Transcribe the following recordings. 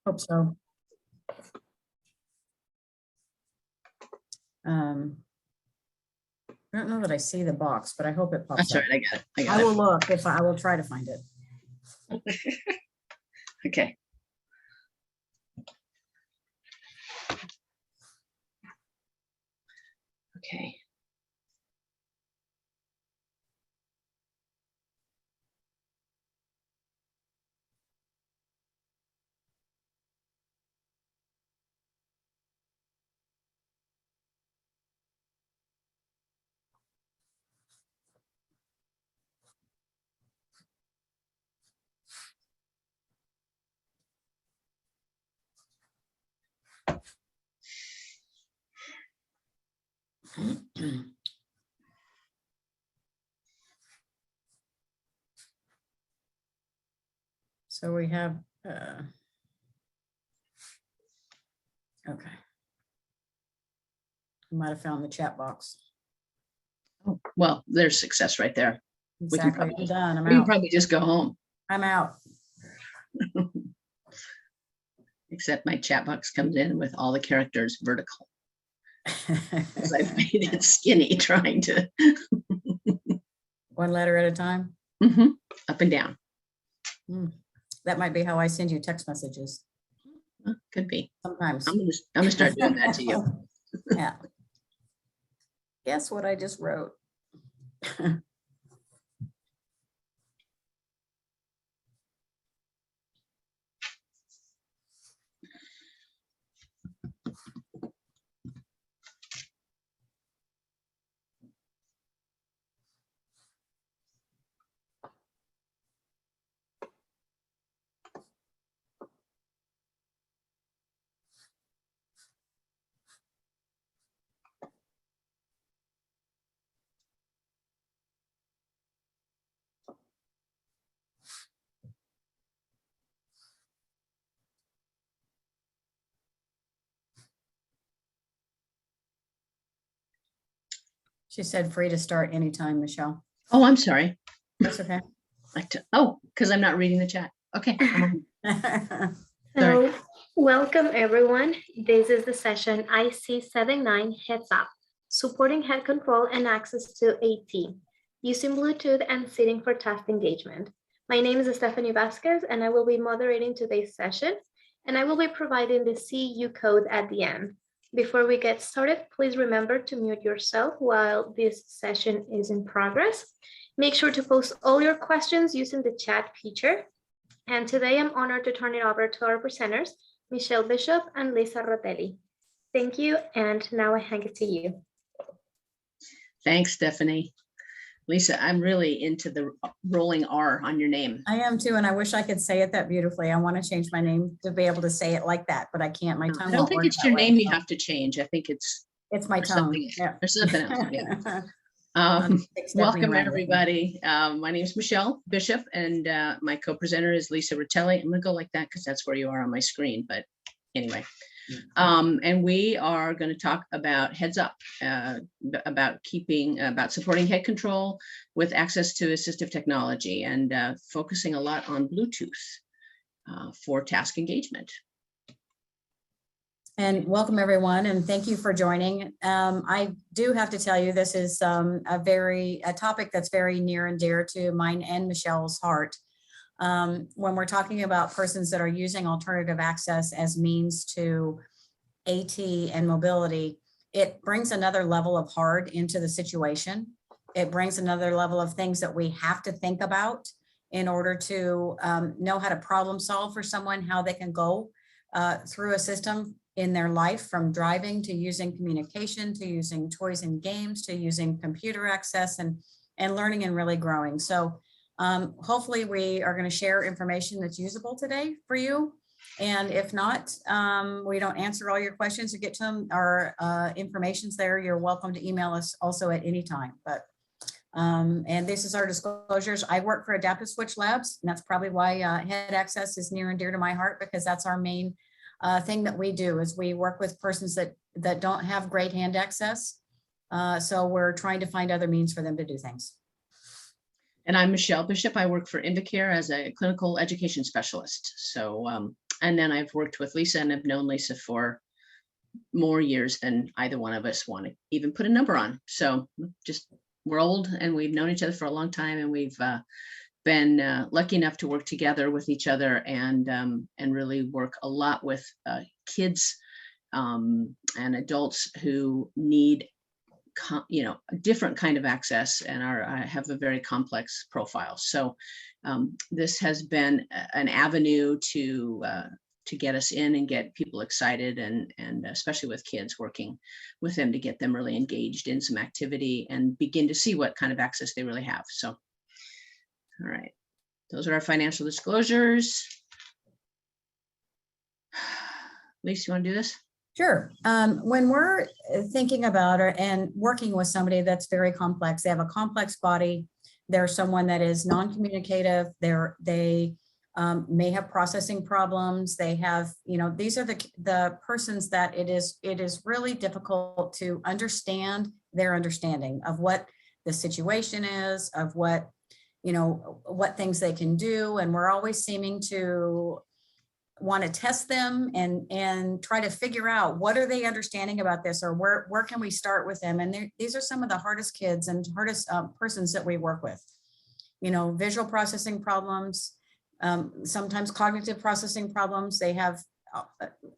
Hope so. I don't know that I see the box, but I hope it pops That's up. right. I got it. I will look if I will try to find it. Okay. Okay. So we have, okay. I might have found the chat box. Oh, well, there's success right there. Exactly. I'm done. I'm We can out. probably just go home. I'm out. Except my chat box comes in with all the characters vertical. Because I've made it skinny trying to. One letter at a time. Up and down. That might be how I send you text messages. Could be. Sometimes. I'm gonna start doing that to you. Yeah. Guess what I just wrote? She said free to start anytime, Michelle. Oh, I'm sorry. That's okay. Oh, because I'm not reading the chat. Okay. So, welcome everyone. This is the session IC79 Heads Up, supporting head control and access to AT, using Bluetooth and sitting for task engagement. My name is Stephanie Vasquez, and I will be moderating today's session, and I will be providing the CU code at the end. Before we get started, please remember to mute yourself while this session is in progress. Make sure to post all your questions using the chat feature. And today I'm honored to turn it over to our presenters, Michele Bishop and Lisa Rotelli. Thank you, and now I hand it to you. Thanks, Stephanie. Lisa, I'm really into the rolling R on your name. I am too, and I wish I could say it that beautifully. I want to change my name to be able to say it like that, but I can't. My tongue I don't won't think work it's that your way, name you so. have to change. I think it's My tongue. Yeah. Or something else. Yeah. Stephanie Welcome Ryan. everybody. My name is Michele Bishop, and my co-presenter is Lisa Rotelli. I'm gonna go like that because that's where you are on my screen, but anyway. And we are going to talk about Heads Up, about supporting head control with access to assistive technology, and focusing a lot on Bluetooth for task engagement. And welcome everyone, and thank you for joining. I do have to tell you, this is a topic that's very near and dear to mine and Michelle's heart. When we're talking about persons that are using alternative access as means to AT and mobility, it brings another level of hard into the situation. It brings another level of things that we have to think about in order to know how to problem solve for someone, how they can go through a system in their life, from driving to using communication, to using toys and games, to using computer access, and learning and really growing. So hopefully we are going to share information that's usable today for you. And if not, we don't answer all your questions or get to them, our information's there. You're welcome to email us also at any time. But and this is our disclosures. I work for Adaptive Switch Labs, and that's probably why head access is near and dear to my heart, because that's our main thing that we do, is we work with persons that don't have great hand access. So we're trying to find other means for them to do things. And I'm Michele Bishop. I work for Invacare as a clinical education specialist. So And then I've worked with Lisa, and I've known Lisa for more years than either one of us want to even put a number on. So just, we're old and we've known each other for a long time, and we've been lucky enough to work together with each other and really work a lot with kids and adults who need a different kind of access and have a very complex profile. So this has been an avenue to get us in and get people excited, and especially with kids, working with them to get them really engaged in some activity and begin to see what kind of access they really have. So, all right, those are our financial disclosures. Lisa, you want to do this? Sure. When we're thinking about and working with somebody that's very complex, they have a complex body, they're someone that is non-communicative, they may have processing problems, they have, these are the persons that it is really difficult to understand their understanding of what the situation is, of what things they can do. And we're always seeming to want to test them and try to figure out what are they understanding about this, or where can we start with them. And these are some of the hardest kids and hardest persons that we work with. Visual processing problems, sometimes cognitive processing problems. They have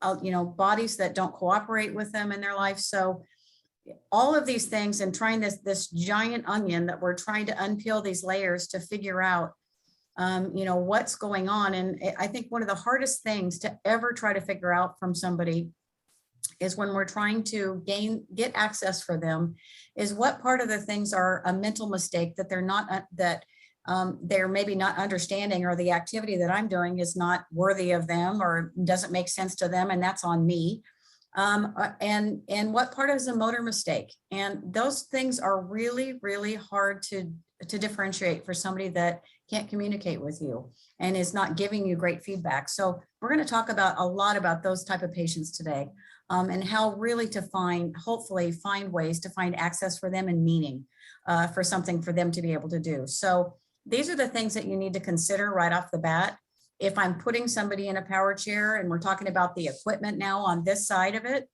bodies that don't cooperate with them in their life. So all of these things, and trying this giant onion that we're trying to unpeel these layers to figure out what's going on. And I think one of the hardest things to ever try to figure out from somebody is when we're trying to get access for them, is what part of the things are a mental mistake that they're not, they're maybe not understanding, or the activity that I'm doing is not worthy of them or doesn't make sense to them, and that's on me. And what part is a motor mistake? And those things are really, really hard to differentiate for somebody that can't communicate with you and is not giving you great feedback. So we're going to talk a lot about those type of patients today, and how really to hopefully find ways to find access for them and meaning for something for them to be able to do. So these are the things that you need to consider right off the bat. If I'm putting somebody in a power chair, and we're talking about the equipment now on this side of it,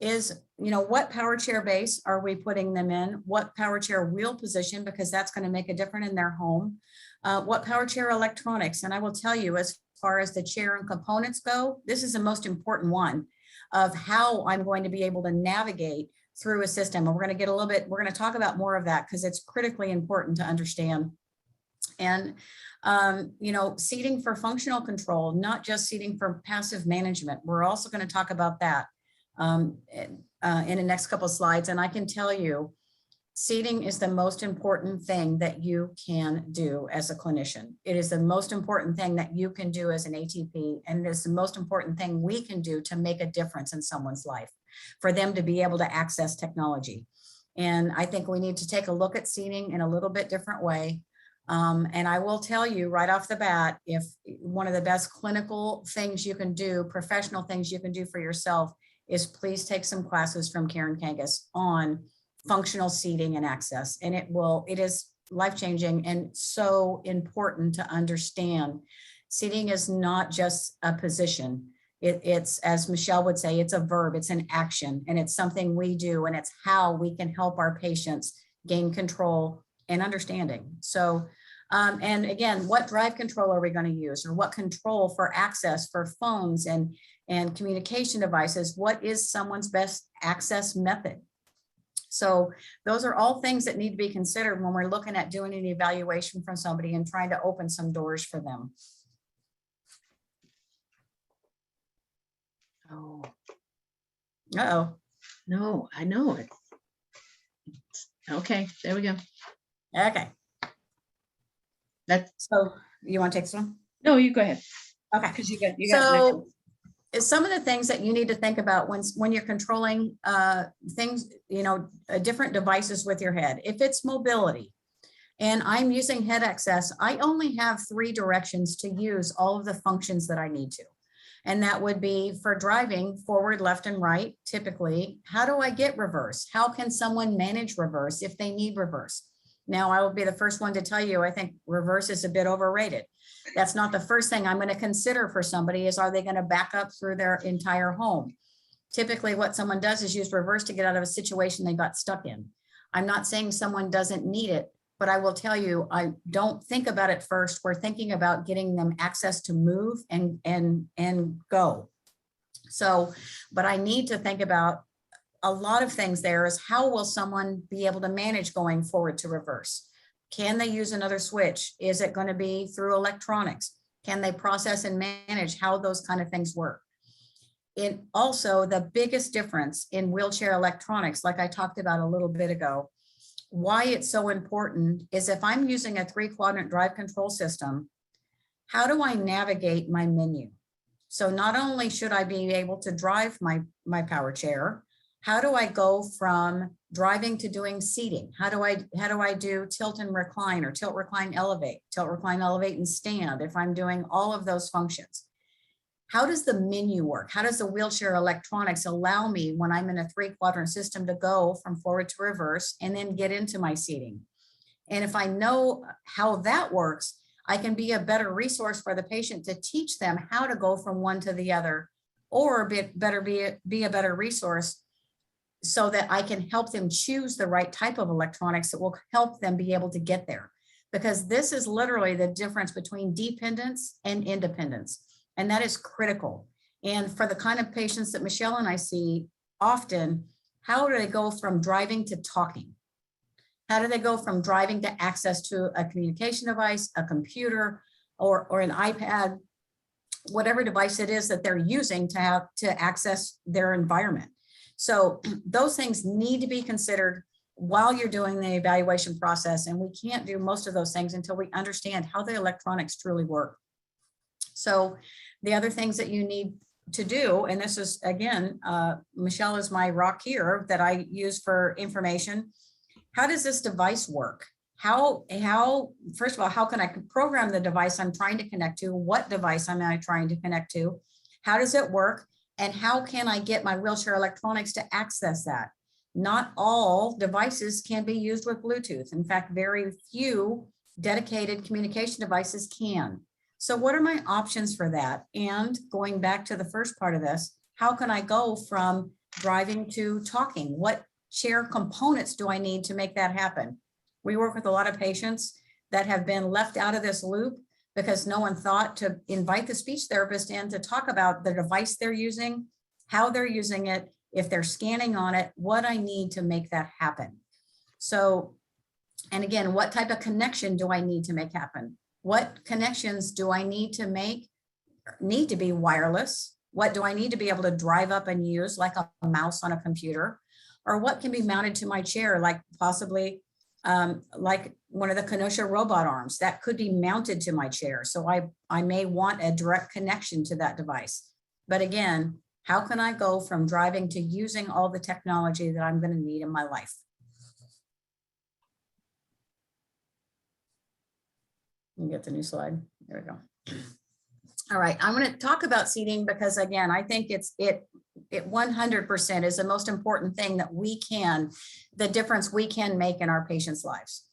is, what power chair base are we putting them in? What power chair wheel position, because that's going to make a difference in their home. What power chair electronics. And I will tell you, as far as the chair and components go, this is the most important one of how I'm going to be able to navigate through a system. And we're going to talk about more of that because it's critically important to understand. And seating for functional control, not just seating for passive management. We're also going to talk about that in the next couple of slides. And I can tell you, seating is the most important thing that you can do as a clinician. It is the most important thing that you can do as an ATP, and it is the most important thing we can do to make a difference in someone's life, for them to be able to access technology. And I think we need to take a look at seating in a little bit different way. And I will tell you right off the bat, if one of the best clinical things you can do, professional things you can do for yourself, is please take some classes from Karen Kangas on functional seating and access. And it is life-changing and so important to understand. Seating is not just a position. It's, as Michele would say, it's a verb, it's an action, and it's something we do, and it's how we can help our patients gain control and understanding. So, and again, what drive control are we going to use, or what control for access for phones and communication devices? What is someone's best access method? So those are all things that need to be considered when we're looking at doing an evaluation from somebody and trying to open some doors for them. Oh. Uh-oh. No, I know it. Okay, there we go. Okay. So you want to take this one? No, you go ahead. Okay. Because you got so some of the things that you need to think about when you're controlling things, different devices with your head. If it's mobility and I'm using head access, I only have 3 directions to use all of the functions that I need to. And that would be for driving forward, left, and right. Typically, how do I get reverse? How can someone manage reverse if they need reverse? Now, I will be the first one to tell you, I think reverse is a bit overrated. That's not the first thing I'm going to consider for somebody is, are they going to back up through their entire home? Typically what someone does is use reverse to get out of a situation they got stuck in. I'm not saying someone doesn't need it, but I will tell you, I don't think about it first. We're thinking about getting them access to move and go. So, but I need to think about a lot of things there is, how will someone be able to manage going forward to reverse? Can they use another switch? Is it going to be through electronics? Can they process and manage how those kind of things work? It also, the biggest difference in wheelchair electronics, like I talked about a little bit ago, why it's so important is, if I'm using a 3-quadrant drive control system, how do I navigate my menu? So not only should I be able to drive my power chair, how do I go from driving to doing seating? How do I do tilt and recline, or tilt, recline, elevate and stand, if I'm doing all of those functions? How does the menu work? How does the wheelchair electronics allow me, when I'm in a 3-quadrant system, to go from forward to reverse and then get into my seating? And if I know how that works, I can be a better resource for the patient to teach them how to go from one to the other, or be a better resource so that I can help them choose the right type of electronics that will help them be able to get there. Because this is literally the difference between dependence and independence. And that is critical. And for the kind of patients that Michele and I see often, how do they go from driving to talking? How do they go from driving to access to a communication device, a computer, or an iPad, whatever device it is that they're using to access their environment? So those things need to be considered while you're doing the evaluation process. And we can't do most of those things until we understand how the electronics truly work. So the other things that you need to do, and this is, again, Michele is my rock here that I use for information. How does this device work? How, first of all, how can I program the device I'm trying to connect to? What device am I trying to connect to? How does it work? And how can I get my wheelchair electronics to access that? Not all devices can be used with Bluetooth. In fact, very few dedicated communication devices can. So what are my options for that? And going back to the first part of this, how can I go from driving to talking? What chair components do I need to make that happen? We work with a lot of patients that have been left out of this loop because no one thought to invite the speech therapist in to talk about the device they're using, how they're using it, if they're scanning on it, what I need to make that happen. So, and again, what type of connection do I need to make happen? What connections do I need to make, need to be wireless? What do I need to be able to drive up and use, like a mouse on a computer? Or what can be mounted to my chair, like possibly like one of the Kenosha robot arms that could be mounted to my chair. So I may want a direct connection to that device. But again, how can I go from driving to using all the technology that I'm going to need in my life? Let me get the new slide. There we go. All right, I'm going to talk about seating because, again, I think it 100% is the most important thing that we can, the difference we can make in our patients' lives.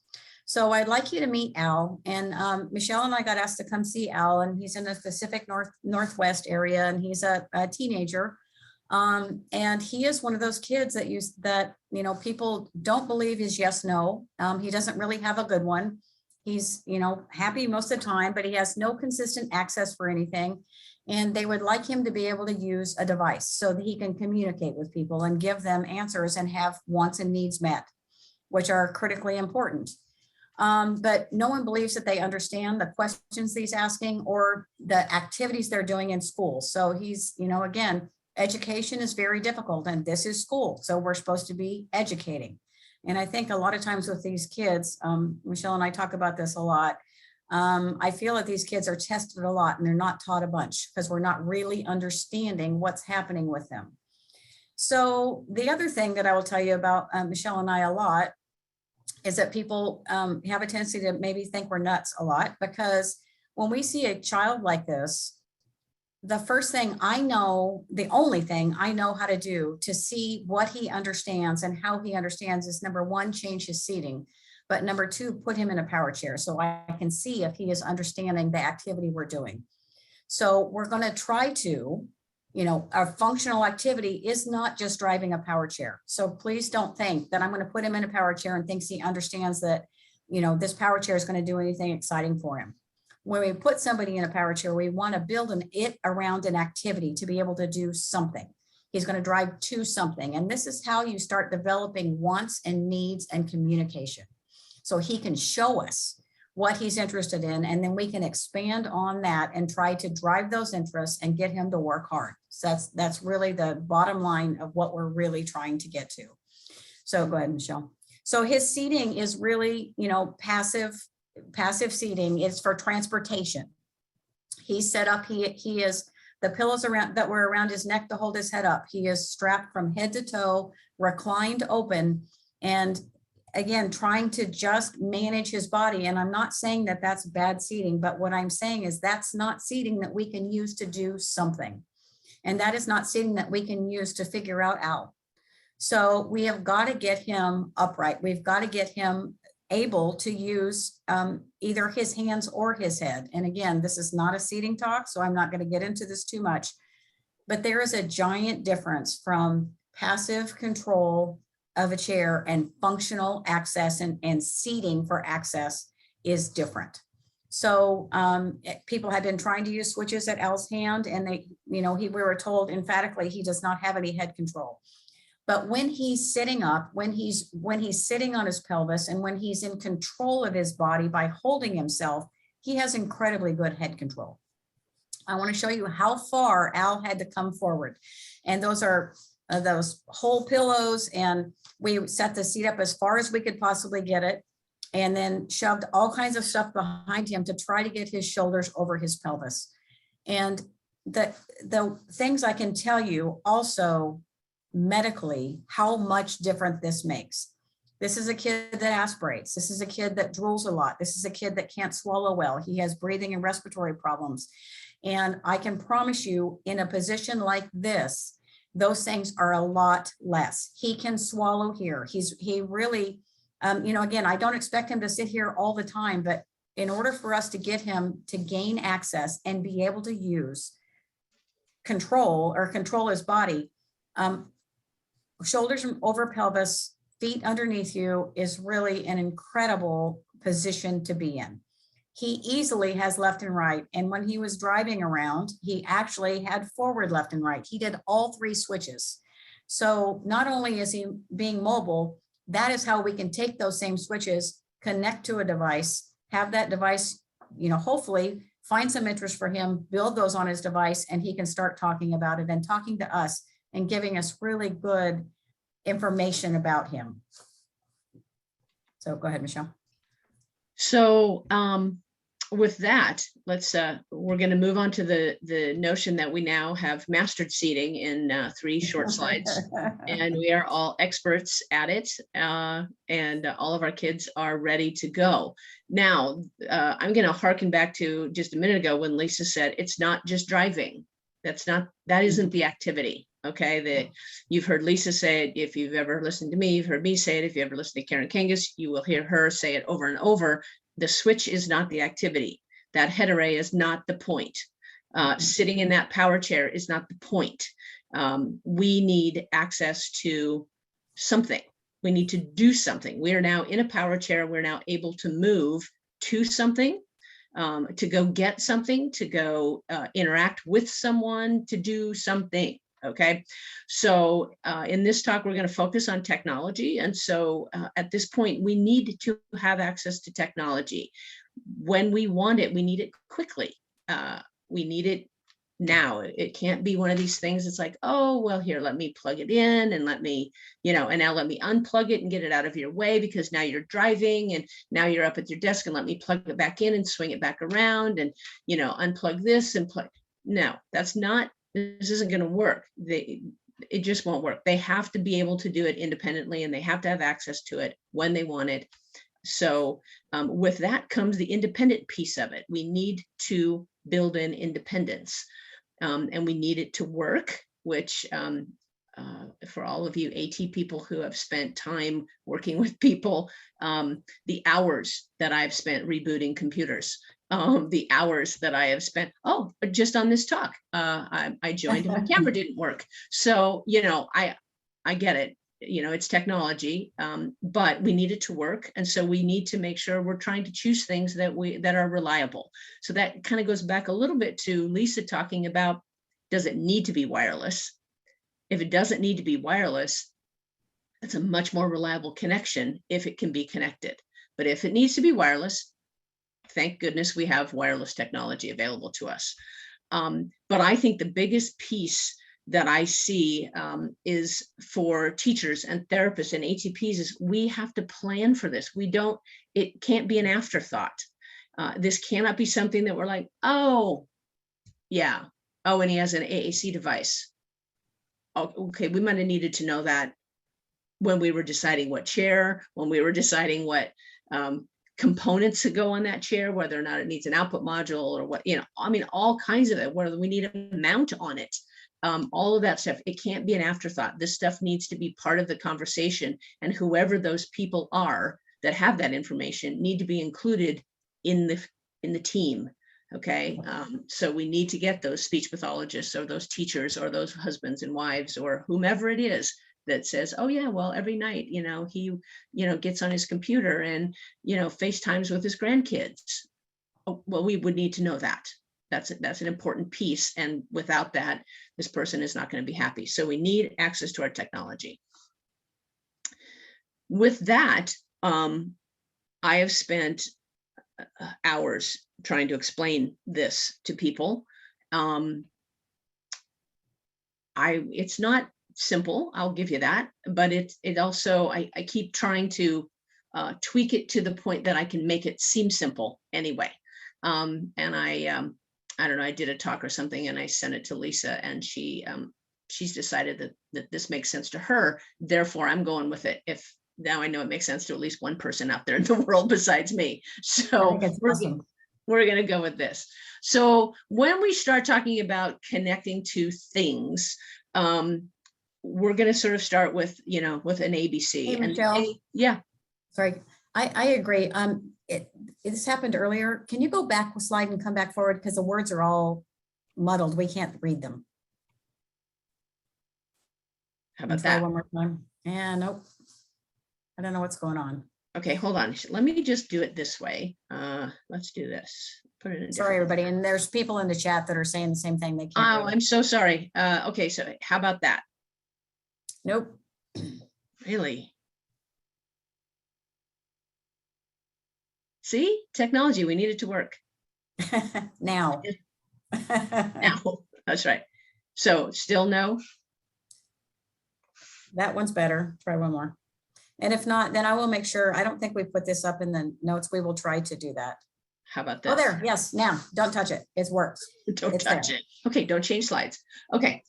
So I'd like you to meet Al, and Michele and I got asked to come see Al, and he's in the Pacific Northwest area, and he's a teenager. And he is one of those kids that people don't believe is yes, no. He doesn't really have a good one. He's, happy most of the time, but he has no consistent access for anything. And they would like him to be able to use a device so that he can communicate with people and give them answers and have wants and needs met, which are critically important. But no one believes that they understand the questions he's asking or the activities they're doing in school. So he's, again, education is very difficult, and this is school. So we're supposed to be educating. And I think a lot of times with these kids, Michele and I talk about this a lot. I feel that these kids are tested a lot and they're not taught a bunch because we're not really understanding what's happening with them. So the other thing that I will tell you about Michele and I a lot is that people have a tendency to maybe think we're nuts a lot, because when we see a child like this, the first thing I know, the only thing I know how to do to see what he understands and how he understands is, number one, change his seating. But number two, put him in a power chair so I can see if he is understanding the activity we're doing. So we're going to try to, our functional activity is not just driving a power chair. So please don't think that I'm going to put him in a power chair and thinks he understands that, this power chair is going to do anything exciting for him. When we put somebody in a power chair, we want to build it around an activity to be able to do something. He's going to drive to something. And this is how you start developing wants and needs and communication. So he can show us what he's interested in, and then we can expand on that and try to drive those interests and get him to work hard. So that's really the bottom line of what we're really trying to get to. So go ahead, Michele. So his seating is really, passive seating is for transportation. He's set up, he is, the pillows that were around his neck to hold his head up. He is strapped from head to toe, reclined open, and again, trying to just manage his body. And I'm not saying that that's bad seating, but what I'm saying is that's not seating that we can use to do something. And that is not seating that we can use to figure out Al. So we have got to get him upright. We've got to get him able to use either his hands or his head. And again, this is not a seating talk, so I'm not going to get into this too much, but there is a giant difference from passive control of a chair and functional access, and seating for access is different. So people have been trying to use switches at Al's hand, and we were told emphatically he does not have any head control. But when he's sitting up, when he's sitting on his pelvis, and when he's in control of his body by holding himself, he has incredibly good head control. I want to show you how far Al had to come forward. And those are those whole pillows, and we set the seat up as far as we could possibly get it, and then shoved all kinds of stuff behind him to try to get his shoulders over his pelvis. And the things I can tell you also medically, how much different this makes. This is a kid that aspirates. This is a kid that drools a lot. This is a kid that can't swallow well. He has breathing and respiratory problems. And I can promise you, in a position like this, those things are a lot less. He can swallow here. He really, again, I don't expect him to sit here all the time, but in order for us to get him to gain access and be able to use control his body, shoulders over pelvis, feet underneath you is really an incredible position to be in. He easily has left and right. And when he was driving around, he actually had forward, left, and right. He did all three switches. So not only is he being mobile, that is how we can take those same switches, connect to a device, have that device, hopefully find some interest for him, build those on his device, and he can start talking about it and talking to us and giving us really good information about him. So go ahead, Michele. So with that, we're going to move on to the notion that we now have mastered seating in 3 short slides, and we are all experts at it, and all of our kids are ready to go. Now, I'm going to harken back to just a minute ago when Lisa said it's not just driving. That isn't the activity. Okay, you've heard Lisa say it. If you've ever listened to me, you've heard me say it. If you ever listen to Karen Kangas, you will hear her say it over and over. The switch is not the activity. That head array is not the point. Sitting in that power chair is not the point. We need access to something. We need to do something. We are now in a power chair. We're now able to move to something, to go get something, to go interact with someone, to do something. Okay, so in this talk, we're going to focus on technology. And so at this point, we need to have access to technology. When we want it, we need it quickly. We need it now. It can't be one of these things. It's like, oh, well, here, let me plug it in and let me, and now let me unplug it and get it out of your way because now you're driving and now you're up at your desk and let me plug it back in and swing it back around and, unplug this and plug. No, this isn't going to work. It just won't work. They have to be able to do it independently, and they have to have access to it when they want it. So with that comes the independent piece of it. We need to build in independence, and we need it to work, which for all of you AT people who have spent time working with people, the hours that I've spent rebooting computers, the hours that I have spent, just on this talk, I joined and my camera didn't work. So, I get it. It's technology, but we need it to work. And so we need to make sure we're trying to choose things that are reliable. So that kind of goes back a little bit to Lisa talking about, does it need to be wireless? If it doesn't need to be wireless, it's a much more reliable connection if it can be connected. But if it needs to be wireless, thank goodness we have wireless technology available to us. But I think the biggest piece that I see is for teachers and therapists and ATPs is we have to plan for this. It can't be an afterthought. This cannot be something that we're like, oh, yeah. Oh, and he has an AAC device. Oh, okay, we might have needed to know that when we were deciding what chair, when we were deciding what components to go on that chair, whether or not it needs an output module or what, all kinds of it, whether we need a mount on it. All of that stuff, it can't be an afterthought. This stuff needs to be part of the conversation, and whoever those people are that have that information need to be included in the team. Okay, so we need to get those speech pathologists or those teachers or those husbands and wives or whomever it is that says, oh yeah, well, every night, he, gets on his computer and, FaceTimes with his grandkids. Oh, well, we would need to know that. That's an important piece. And without that, this person is not going to be happy. So we need access to our technology. With that, I have spent hours trying to explain this to people. It's not simple, I'll give you that, but it also, I keep trying to tweak it to the point that I can make it seem simple anyway. And I don't know, I did a talk or something and I sent it to Lisa, and she's decided that this makes sense to her. Therefore, I'm going with it. If now I know it makes sense to at least one person out there in the world besides me. So we're going to go with this. So when we start talking about connecting to things, we're going to sort of start with, with an ABC. Hey, and Michele. Yeah. Sorry, I agree. This happened earlier. Can you go back a slide and come back forward? Because the words are all muddled. We can't read them. How about try that? one more time. Yeah, nope. I don't know what's going on. Okay, hold on. Let me just do it this way. Let's do this. Put it in. Sorry, everybody. And there's people in the chat that are saying the same thing. They can't. Oh, I'm so sorry. Okay, so how about that? Nope. Really? See, technology, we need it to work. Now. Now, that's right. So still no? That one's better. Try one more. And if not, then I will make sure. I don't think we put this up in the notes. We will try to do that. How about this? Oh, there. Yes. Now, don't touch it. It works. Don't touch it. Okay, don't change slides. Okay.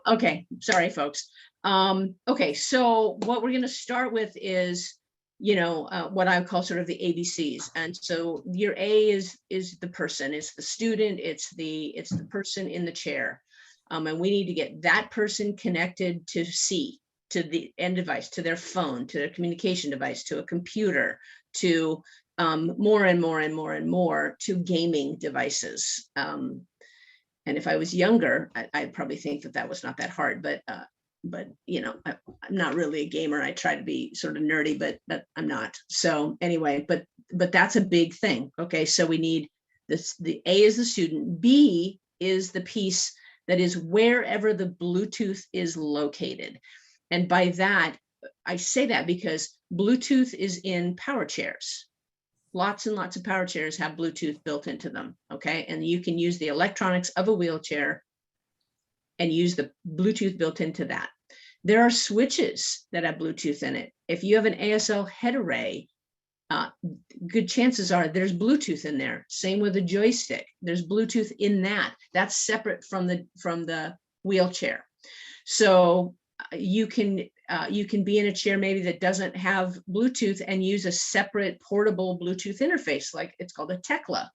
Okay. Sorry, folks. Okay, so what we're going to start with is, what I call sort of the ABCs. And so your A is the person, it's the student, it's the person in the chair. And we need to get that person connected to C, to the end device, to their phone, to their communication device, to a computer, to more and more and more and more to gaming devices. And if I was younger, I'd probably think that was not that hard, but I'm not really a gamer. I try to be sort of nerdy, but I'm not. So anyway, but that's a big thing. Okay, so we need this. The A is the student. B is the piece that is wherever the Bluetooth is located. And by that, I say that because Bluetooth is in power chairs. Lots and lots of power chairs have Bluetooth built into them. Okay, and you can use the electronics of a wheelchair and use the Bluetooth built into that. There are switches that have Bluetooth in it. If you have an ASL head array, good chances are there's Bluetooth in there. Same with a joystick. There's Bluetooth in that. That's separate from the wheelchair. So you can be in a chair maybe that doesn't have Bluetooth and use a separate portable Bluetooth interface, like it's called a Tekla.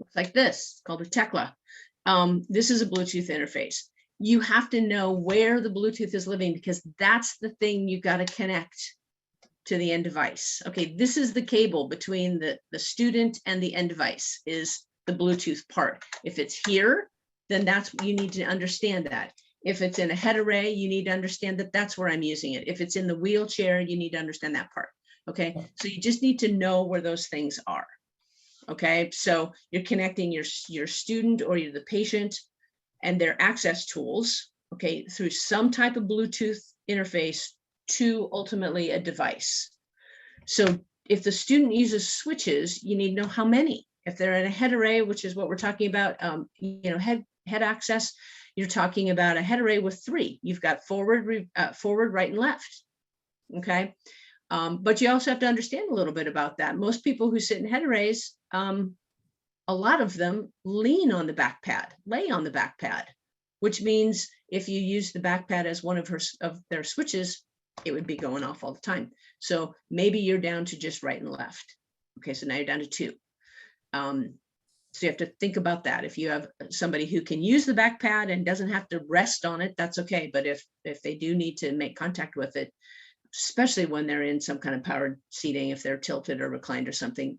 Looks like this, it's called a Tekla. This is a Bluetooth interface. You have to know where the Bluetooth is living, because that's the thing you got to connect to the end device. Okay, this is the cable between the student and the end device, is the Bluetooth part. If it's here, then that's, you need to understand that. If it's in a head array, you need to understand that that's where I'm using it. If it's in the wheelchair, you need to understand that part. Okay, so you just need to know where those things are. Okay, so you're connecting your student or you're the patient and their access tools, okay, through some type of Bluetooth interface to ultimately a device. So if the student uses switches, you need to know how many. If they're in a head array, which is what we're talking about, head access, you're talking about a head array with 3. You've got forward, right, and left. Okay, but you also have to understand a little bit about that. Most people who sit in head arrays, a lot of them lean on the back pad, lay on the back pad, which means if you use the back pad as one of their switches, it would be going off all the time. So maybe you're down to just right and left. Okay, so now you're down to 2. So you have to think about that. If you have somebody who can use the back pad and doesn't have to rest on it, that's okay. But if they do need to make contact with it, especially when they're in some kind of powered seating, if they're tilted or reclined or something,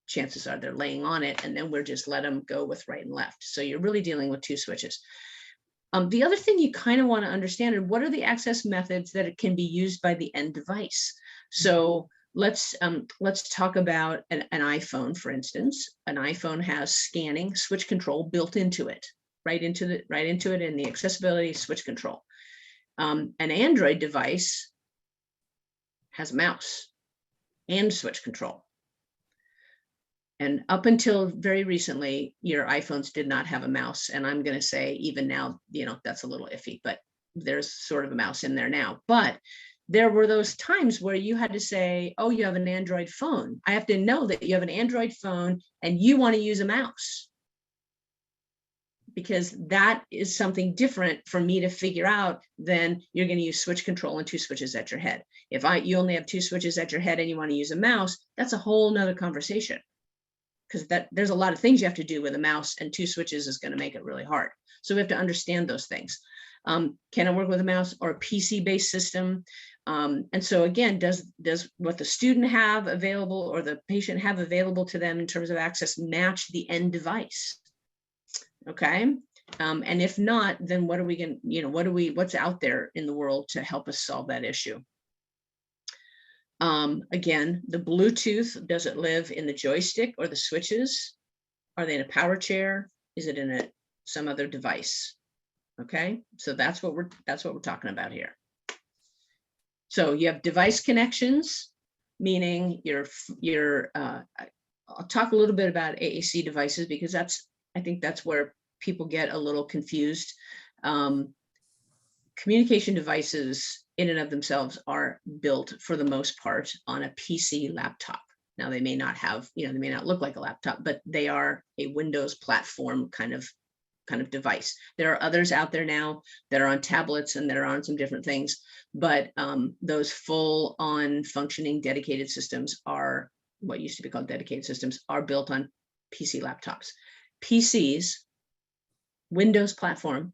chances are they're laying on it, and then we're just let them go with right and left. So you're really dealing with 2 switches. The other thing you kind of want to understand is what are the access methods that it can be used by the end device. So let's talk about an iPhone, for instance. An iPhone has scanning, switch control built into it, right into it in the accessibility switch control. An Android device has a mouse and switch control. And up until very recently, your iPhones did not have a mouse. And I'm going to say even now, that's a little iffy, but there's sort of a mouse in there now. But there were those times where you had to say, oh, you have an Android phone. I have to know that you have an Android phone and you want to use a mouse, because that is something different for me to figure out than you're going to use switch control and 2 switches at your head. If you only have 2 switches at your head and you want to use a mouse, that's a whole nother conversation. Because there's a lot of things you have to do with a mouse, and 2 switches is going to make it really hard. So we have to understand those things. Can I work with a mouse or a PC-based system? And so again, does what the student have available or the patient have available to them in terms of access match the end device? Okay. And if not, then what are we going to, what's out there in the world to help us solve that issue? Again, the Bluetooth, does it live in the joystick or the switches? Are they in a power chair? Is it in some other device? Okay, so that's what we're talking about here. So you have device connections, meaning I'll talk a little bit about AAC devices, because I think that's where people get a little confused. Communication devices in and of themselves are built for the most part on a PC laptop. Now they may not have, they may not look like a laptop, but they are a Windows platform kind of device. There are others out there now that are on tablets and that are on some different things, but those full on functioning dedicated systems are what used to be called dedicated systems, are built on PC laptops. PCs, Windows platform,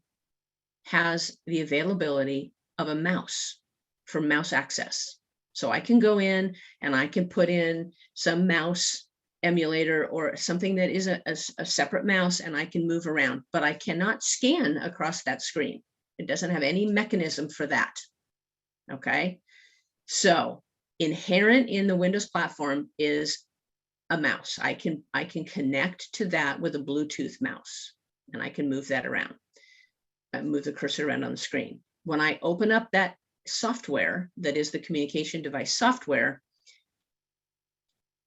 has the availability of a mouse for mouse access. So I can go in and I can put in some mouse emulator or something that is a separate mouse, and I can move around, but I cannot scan across that screen. It doesn't have any mechanism for that. Okay. So inherent in the Windows platform is a mouse. I can connect to that with a Bluetooth mouse, and I can move that around. Move the cursor around on the screen. When I open up that software that is the communication device software,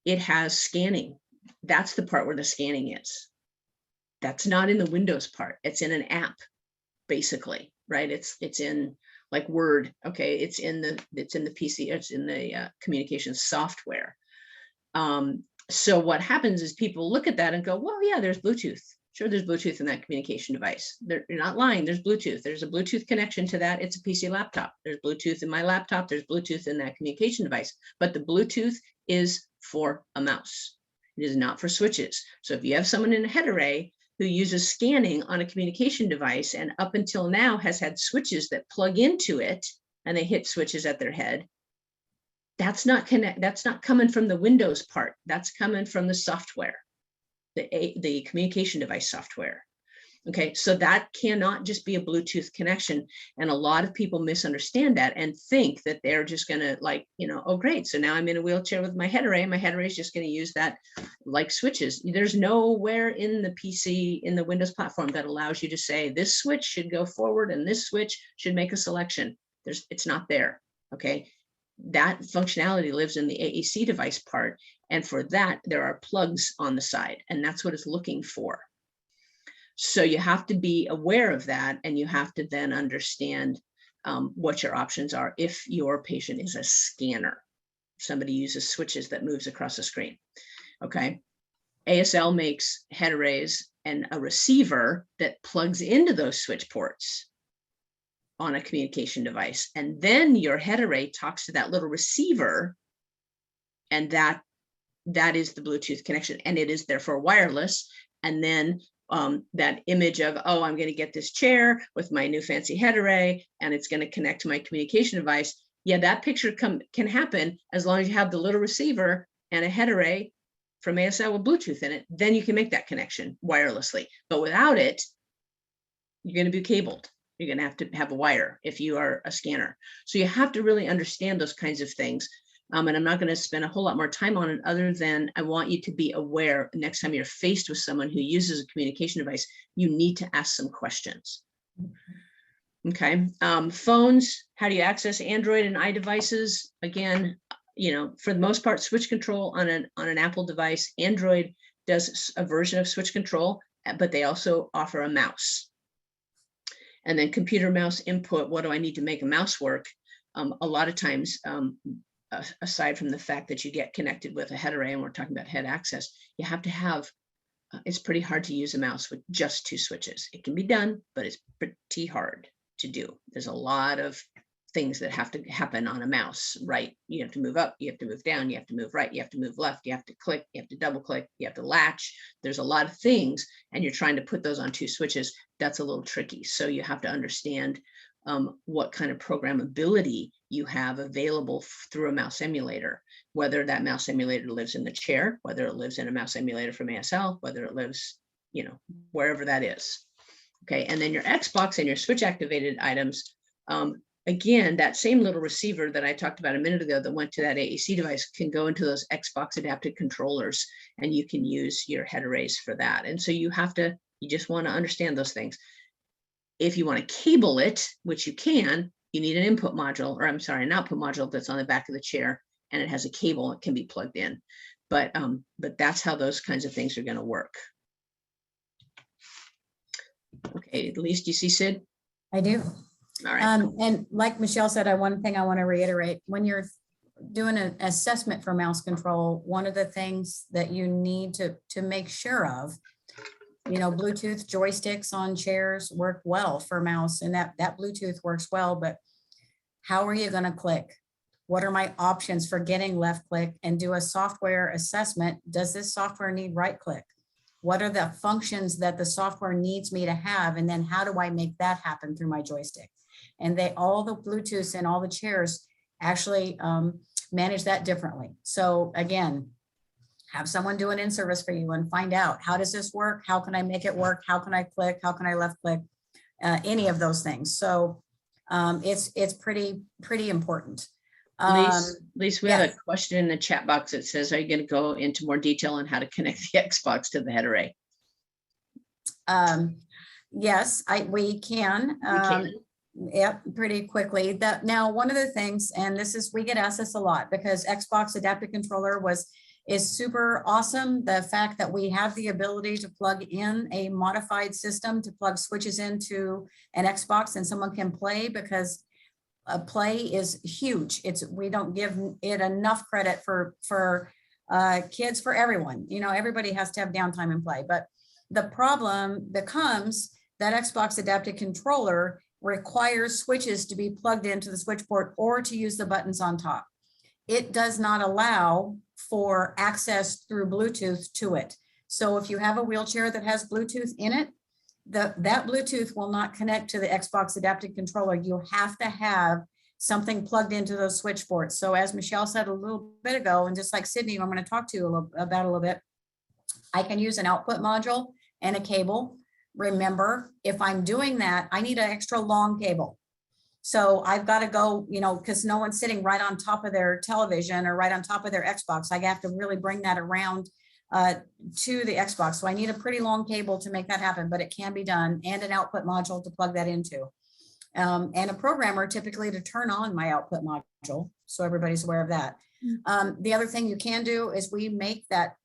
it has scanning. That's the part where the scanning is. That's not in the Windows part. It's in an app, basically, right? It's in like Word. Okay, it's in the PC. It's in the communication software. So what happens is people look at that and go, well, yeah, there's Bluetooth. Sure, there's Bluetooth in that communication device. You're not lying. There's Bluetooth. There's a Bluetooth connection to that. It's a PC laptop. There's Bluetooth in my laptop. There's Bluetooth in that communication device. But the Bluetooth is for a mouse. It is not for switches. So if you have someone in a head array, who uses scanning on a communication device and up until now has had switches that plug into it and they hit switches at their head. That's not coming from the Windows part. That's coming from the software, the communication device software. Okay, so that cannot just be a Bluetooth connection. And a lot of people misunderstand that and think that they're just gonna like, oh great, so now I'm in a wheelchair with my head array. My head array is just gonna use that like switches. There's nowhere in the PC, in the Windows platform that allows you to say this switch should go forward and this switch should make a selection. It's not there, okay? That functionality lives in the AAC device part. And for that, there are plugs on the side, and that's what it's looking for. So you have to be aware of that, and you have to then understand what your options are if your patient is a scanner. Somebody uses switches that moves across the screen. Okay. ASL makes head arrays and a receiver that plugs into those switch ports on a communication device. And then your head array talks to that little receiver, and that is the Bluetooth connection, and it is therefore wireless. And then that image of, oh, I'm going to get this chair with my new fancy head array and it's going to connect to my communication device. Yeah, that picture can happen as long as you have the little receiver and a head array from ASL with Bluetooth in it. Then you can make that connection wirelessly. But without it, you're going to be cabled. You're going to have a wire if you are a scanner. So you have to really understand those kinds of things. And I'm not going to spend a whole lot more time on it other than I want you to be aware next time you're faced with someone who uses a communication device, you need to ask some questions. Okay. Phones, how do you access Android and iDevices? Again, for the most part, switch control on an Apple device. Android does a version of switch control, but they also offer a mouse. And then computer mouse input, what do I need to make a mouse work? A lot of times, aside from the fact that you get connected with a head array, and we're talking about head access, you have to have, it's pretty hard to use a mouse with just 2 switches. It can be done, but it's pretty hard to do. There's a lot of things that have to happen on a mouse, right? You have to move up, you have to move down, you have to move right, you have to move left, you have to click, you have to double click, you have to latch. There's a lot of things, and you're trying to put those on 2 switches. That's a little tricky. So you have to understand what kind of programmability you have available through a mouse emulator, whether that mouse emulator lives in the chair, whether it lives in a mouse emulator from ASL, whether it lives, wherever that is. Okay, and then your Xbox and your switch activated items, again, that same little receiver that I talked about a minute ago that went to that AAC device can go into those Xbox adapted controllers, and you can use your head arrays for that. And so you just want to understand those things. If you want to cable it, which you can, you need an input module, or I'm sorry, an output module that's on the back of the chair, and it has a cable that can be plugged in. But that's how those kinds of things are going to work. Okay, at least you see, Sid? I do. All right. And like Michele said, one thing I want to reiterate, when you're doing an assessment for mouse control, one of the things that you need to make sure of, Bluetooth joysticks on chairs work well for mouse, and that Bluetooth works well, but how are you going to click? What are my options for getting left click? And do a software assessment. Does this software need right click? What are the functions that the software needs me to have? And then how do I make that happen through my joystick? And all the Bluetooths and all the chairs actually manage that differently. So again, have someone do an in-service for you and find out, how does this work? How can I make it work? How can I click? How can I left click? Any of those things. So it's pretty important. Lisa, we have a question in the chat box that says, are you going to go into more detail on how to connect the Xbox to the head array? Yes, we can. Yep, pretty quickly. Now, one of the things, and we get asked this a lot because Xbox Adaptive Controller is super awesome. The fact that we have the ability to plug in a modified system to plug switches into an Xbox and someone can play, because play is huge. We don't give it enough credit for kids, for everyone. Everybody has to have downtime and play. But the problem becomes that Xbox Adaptive Controller requires switches to be plugged into the switch port or to use the buttons on top. It does not allow for access through Bluetooth to it. So if you have a wheelchair that has Bluetooth in it, that Bluetooth will not connect to the Xbox adaptive controller. You have to have something plugged into those switch ports. So as Michele said a little bit ago, and just like Sydney, I'm going to talk to you about a little bit, I can use an output module and a cable. Remember, if I'm doing that, I need an extra long cable. So I've got to go, because no one's sitting right on top of their television or right on top of their Xbox. I have to really bring that around to the Xbox. So I need a pretty long cable to make that happen, but it can be done, and an output module to plug that into. And a programmer typically to turn on my output module. So everybody's aware of that. The other thing you can do is we make that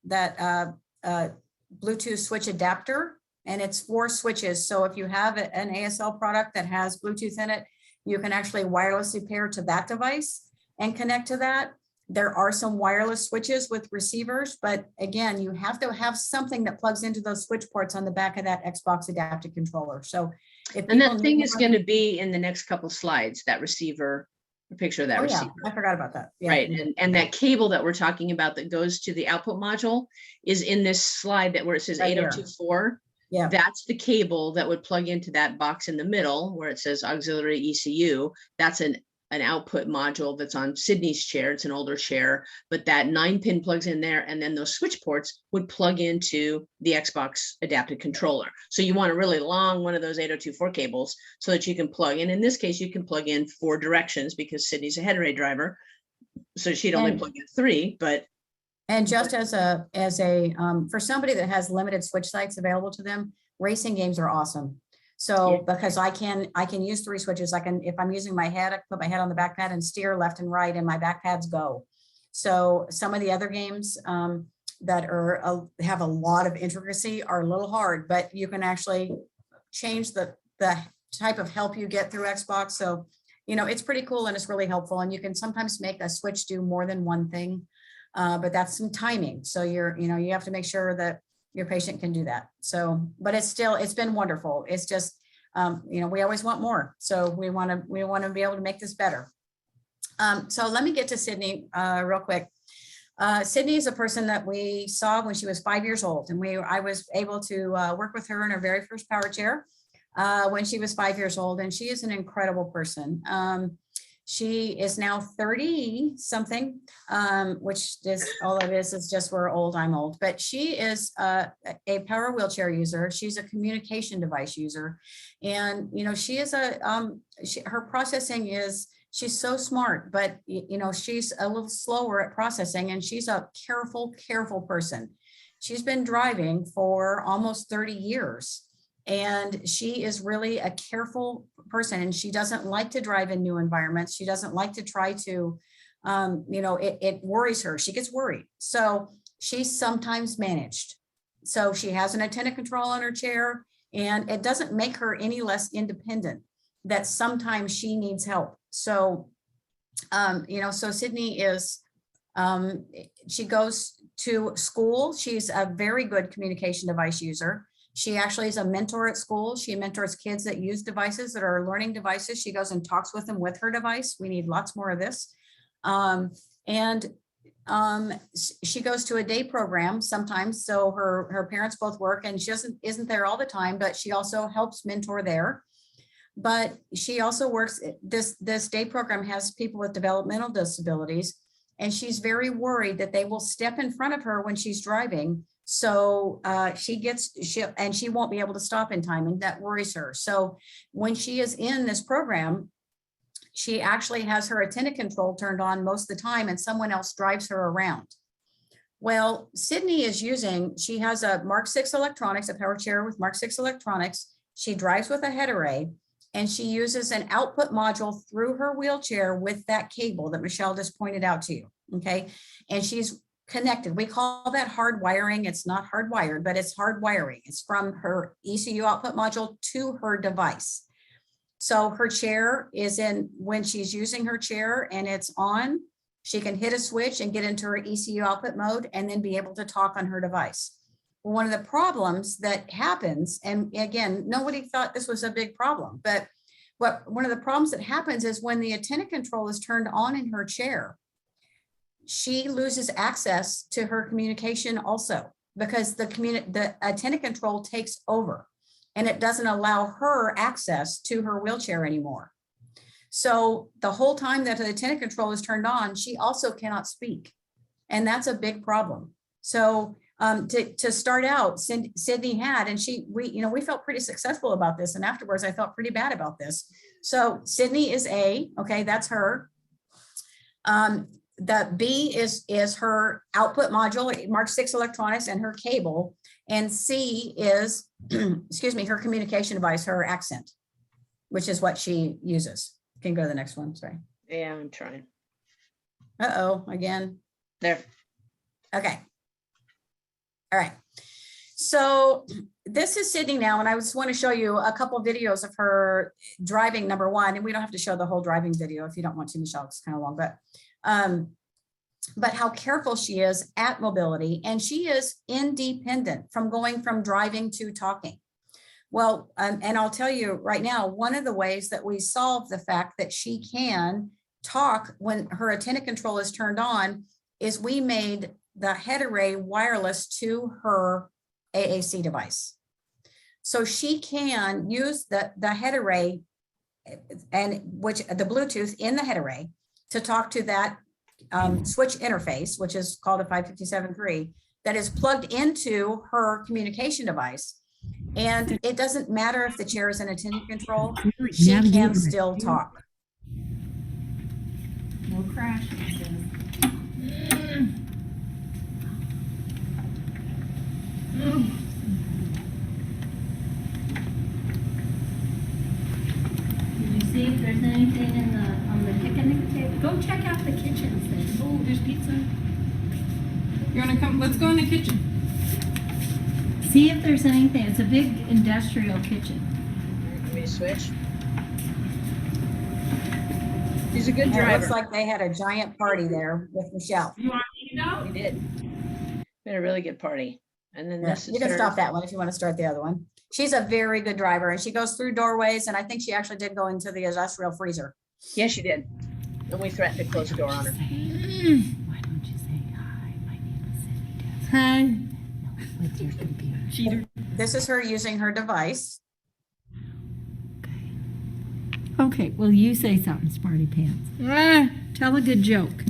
Bluetooth switch adapter, and it's 4 switches. So if you have an ASL product that has Bluetooth in it, you can actually wirelessly pair to that device and connect to that. There are some wireless switches with receivers, but again, you have to have something that plugs into those switch ports on the back of that Xbox adaptive controller. So and that thing is going to be in the next couple slides, that receiver, a picture of that receiver. I forgot about that. Yeah. Right. And that cable that we're talking about that goes to the output module is in this slide that where it says 8024. Yeah. That's the cable that would plug into that box in the middle where it says auxiliary ECU. That's an output module that's on Sydney's chair. It's an older chair, but that 9-pin plugs in there, and then those switch ports would plug into the Xbox adaptive controller. So you want a really long one of those 8024 cables so that you can plug in. In this case, you can plug in 4 directions because Sydney's a head array driver, so she'd only plug in 3. But and just as a for somebody that has limited switch sites available to them, racing games are awesome. So because I can use 3 switches, I can, if I'm using my head, I can put my head on the back pad and steer left and right, and my back pads go. So some of the other games that are have a lot of intricacy are a little hard, but you can actually change the type of help you get through Xbox. So, it's pretty cool and it's really helpful. And you can sometimes make a switch do more than one thing, but that's some timing. So you have to make sure that your patient can do that. So, but it's been wonderful. It's just, we always want more. So we want to be able to make this better. So let me get to Sydney real quick. Sydney is a person that we saw when she was 5 years old, and I was able to work with her in her very first power chair when she was 5 years old, and she is an incredible person. She is now 30 something, which is all it is just we're old, I'm old, but she is a power wheelchair user. She's a communication device user. And, she is her processing is, she's so smart, but, she's a little slower at processing, and she's a careful person. She's been driving for almost 30 years. And she is really a careful person, and she doesn't like to drive in new environments. She doesn't like to try to, it worries her. She gets worried. So she's sometimes managed. So she has an attendant control on her chair, and it doesn't make her any less independent, that sometimes she needs help. So, so Sydney is, she goes to school. She's a very good communication device user. She actually is a mentor at school. She mentors kids that use devices, that are learning devices. She goes and talks with them with her device. We need lots more of this. She goes to a day program sometimes. So her parents both work, and she isn't there all the time, but she also helps mentor there. But she also works, this day program has people with developmental disabilities, and she's very worried that they will step in front of her when she's driving. So she won't be able to stop in time, and that worries her. So when she is in this program, she actually has her attendant control turned on most of the time, and someone else drives her around. Well, Sydney she has a Mark 6 electronics, a power chair with Mark 6 electronics. She drives with a head array, and she uses an output module through her wheelchair with that cable that Michele just pointed out to you. Okay. And she's connected. We call that hard wiring. It's not hardwired, but it's hard wiring. It's from her ECU output module to her device. So her chair is when she's using her chair and it's on, she can hit a switch and get into her ECU output mode and then be able to talk on her device. One of the problems that happens, and again, nobody thought this was a big problem, but one of the problems that happens is when the attendant control is turned on in her chair, she loses access to her communication also. because the attendant control takes over and it doesn't allow her access to her wheelchair anymore. So the whole time that the attendant control is turned on, she also cannot speak. And that's a big problem. So to start out, Sydney had, and we felt pretty successful about this. And afterwards, I felt pretty bad about this. So Sydney is A, okay, that's her. The B is her output module, Mark 6 electronics, and her cable. And C is, excuse me, her communication device, her accent, which is what she uses. Can you go to the next one, sorry. Yeah, I'm trying. Uh-oh, again. There. Okay. All right. So this is Sydney now, and I just want to show you a couple of videos of her driving, number one, and we don't have to show the whole driving video if you don't want to, Michelle, it's kind of long, but how careful she is at mobility, and she is independent from going from driving to talking. Well, and I'll tell you right now, one of the ways that we solve the fact that she can talk when her attendant control is turned on is we made the head array wireless to her AAC device. So she can use the head array and the Bluetooth in the head array to talk to that switch interface, which is called a 557.3, that is plugged into her communication device. And it doesn't matter if the chair is in attendant control, she can still talk. No crash. Did you see if there's anything on the picnic table? Go check out the kitchen thing. Oh, there's pizza. You wanna come? Let's go in the kitchen. See if there's anything. It's a big industrial kitchen. Let me switch. She's a good It driver. looks like they had a giant party there with Michelle. You want me to go? We did. We had a really good party. And then this is You can her- stop that one if you want to start the other one. She's a very good driver, and she goes through doorways, and I think she actually did go into the industrial freezer. Yeah, she did. And we threatened to close the door on her. Why don't you say hi? My name is Cindy. Hi. No, with your computer. Cheater. This is her using her device. Okay, well, you say something, smarty pants. Tell a good joke.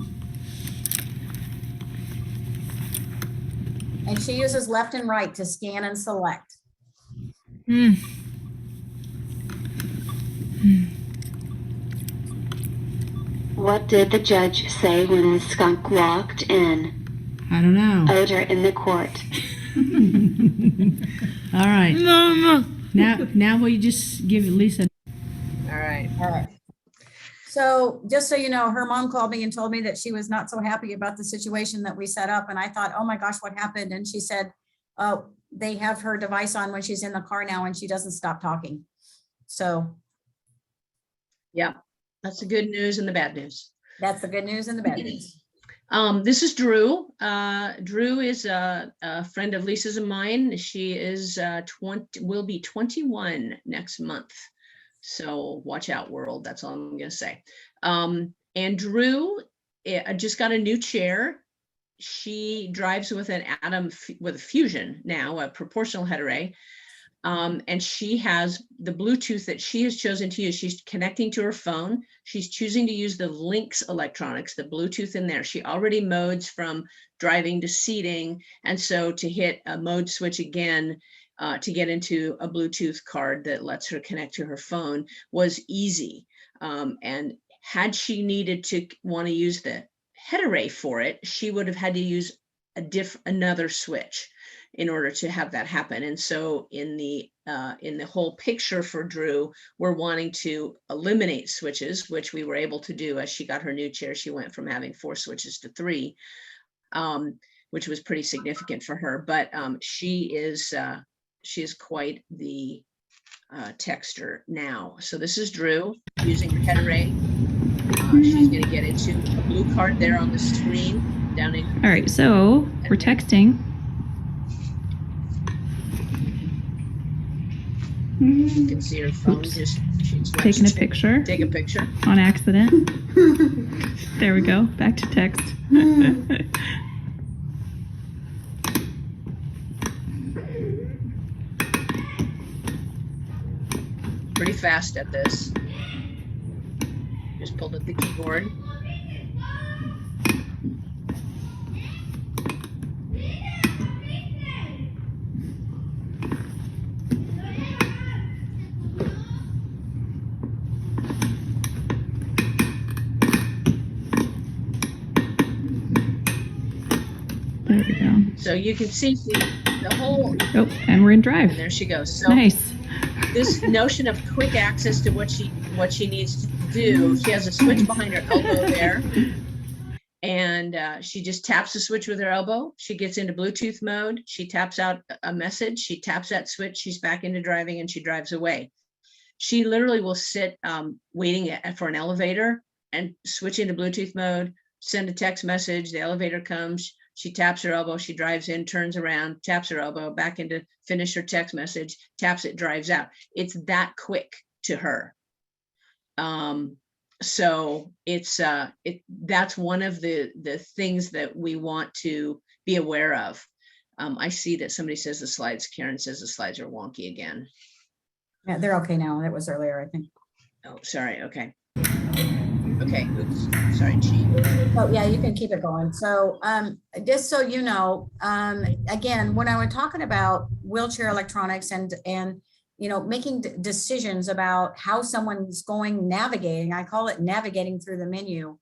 And she uses left and right to scan and select. What did the judge say when the skunk walked in? I don't know. Odor in the court. All right. Now will you just give Lisa? All right. All right. So just so you know, her mom called me and told me that she was not so happy about the situation that we set up. And I thought, oh my gosh, what happened? And she said, oh, they have her device on when she's in the car now and she doesn't stop talking. So Yeah, that's the good news and the bad news. that's the good news and the bad news. This is Drew. Drew is a friend of Lisa's and mine. She is will be 21 next month. So watch out, world. That's all I'm gonna say. And Drew just got a new chair. She drives with an with a Fusion now, a proportional head array. And she has the Bluetooth that she has chosen to use. She's connecting to her phone. She's choosing to use the Lynx electronics, the Bluetooth in there. She already modes from driving to seating. And so to hit a mode switch again, to get into a Bluetooth card that lets her connect to her phone was easy. And had she needed to want to use the head array for it, she would have had to use another switch in order to have that happen. And so in the whole picture for Drew, we're wanting to eliminate switches, which we were able to do as she got her new chair. She went from having 4 switches to 3, which was pretty significant for her. But she is quite the texter now. So this is Drew using the head array. She's going to get into a blue card there on the screen down in. All right, so we're texting. You can see her phone just she's Taking a picture Take a picture. on accident. There we go. Back to text. pretty fast at this. Just pulled up the keyboard. There we go. So you can see the whole, Oh, and we're in drive. and there she goes. So Nice. this notion of quick access to what she needs to do, she has a switch behind her elbow there. And she just taps the switch with her elbow. She gets into Bluetooth mode. She taps out a message. She taps that switch. She's back into driving and she drives away. She literally will sit waiting for an elevator and switch into Bluetooth mode, send a text message. The elevator comes. She taps her elbow. She drives in, turns around, taps her elbow, back into finish her text message, taps it, drives out. It's that quick to her. So it's that's one of the things that we want to be aware of. I see that somebody says the slides, Karen says the slides are wonky again. Yeah, they're okay now. That was earlier, I think. Oh, sorry. Okay. Okay. Oops. Sorry, Chi. Oh, yeah, you can keep it going. So just so you know, again, when I was talking about wheelchair electronics and you know, making decisions about how someone's navigating, I call it navigating through the menu.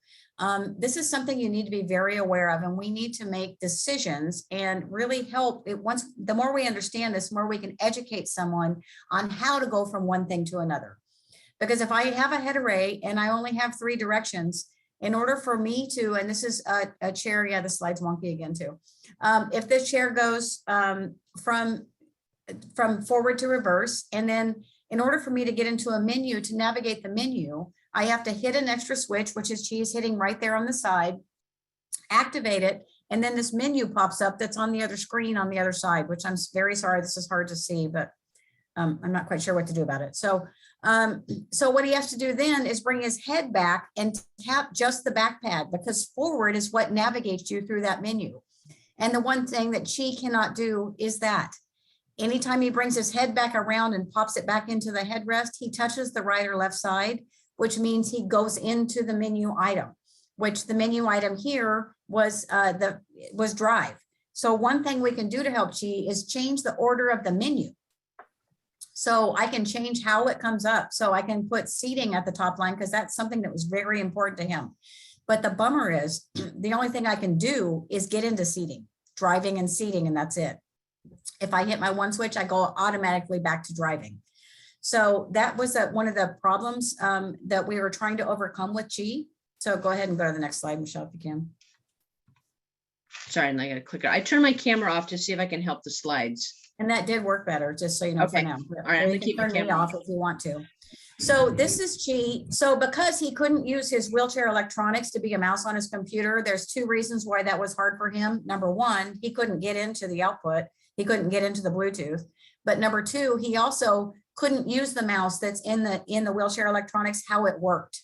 This is something you need to be very aware of, and we need to make decisions and really help it. The more we understand this, the more we can educate someone on how to go from one thing to another. Because if I have a head array and I only have 3 directions, in order for me to, and this is a chair, yeah, the slide's wonky again too. If this chair goes from forward to reverse, and then in order for me to get into a menu, to navigate the menu, I have to hit an extra switch, which is she's hitting right there on the side, activate it, and then this menu pops up that's on the other screen on the other side, which I'm very sorry, this is hard to see, but I'm not quite sure what to do about it. So what he has to do then is bring his head back and tap just the back pad, because forward is what navigates you through that menu. And the one thing that she cannot do is that. Anytime he brings his head back around and pops it back into the headrest, he touches the right or left side, which means he goes into the menu item, which the menu item here was drive. So one thing we can do to help Chi is change the order of the menu. So I can change how it comes up. So I can put seating at the top line, because that's something that was very important to him. But the bummer is the only thing I can do is get into seating, driving and seating, and that's it. If I hit my one switch, I go automatically back to driving. So that was one of the problems that we were trying to overcome with Chi. So go ahead and go to the next slide, Michelle, if you can. Sorry, and I got a clicker. I turned my camera off to see if I can help the slides. And that did work better, just so you know, Okay. for now. All right, I'm gonna keep my turn me camera off if you want to. So this is Chi. So because he couldn't use his wheelchair electronics to be a mouse on his computer, there's 2 reasons why that was hard for him. Number 1, he couldn't get into the output. He couldn't get into the Bluetooth. But number 2, he also couldn't use the mouse that's in the wheelchair electronics, how it worked.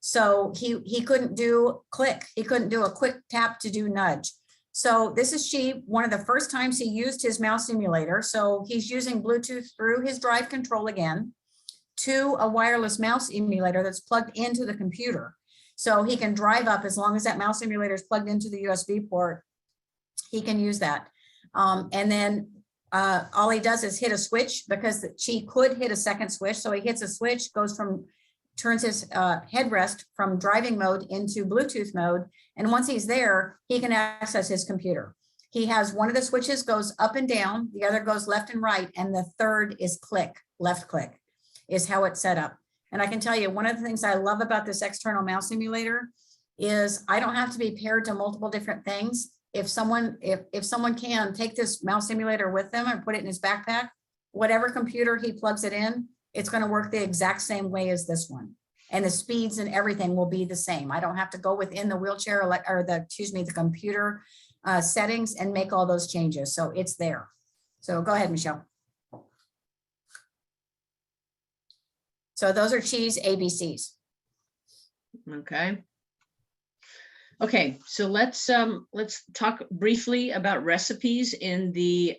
So he couldn't do click. He couldn't do a quick tap to do nudge. So this is one of the first times he used his mouse emulator. So he's using Bluetooth through his drive control again to a wireless mouse emulator that's plugged into the computer. So he can drive up as long as that mouse emulator is plugged into the USB port. He can use that. And then all he does is hit a switch, because Chi could hit a second switch. So he hits a switch, turns his headrest from driving mode into Bluetooth mode. And once he's there, he can access his computer. He has one of the switches goes up and down, the other goes left and right, and the third is left click is how it's set up. And I can tell you, one of the things I love about this external mouse emulator is I don't have to be paired to multiple different things. If someone can take this mouse emulator with them and put it in his backpack, whatever computer he plugs it in, it's going to work the exact same way as this one. And the speeds and everything will be the same. I don't have to go within the wheelchair or the computer settings and make all those changes. So it's there. So go ahead, Michelle. So those are Chi's ABCs. Okay. Okay, so let's talk briefly about recipes in the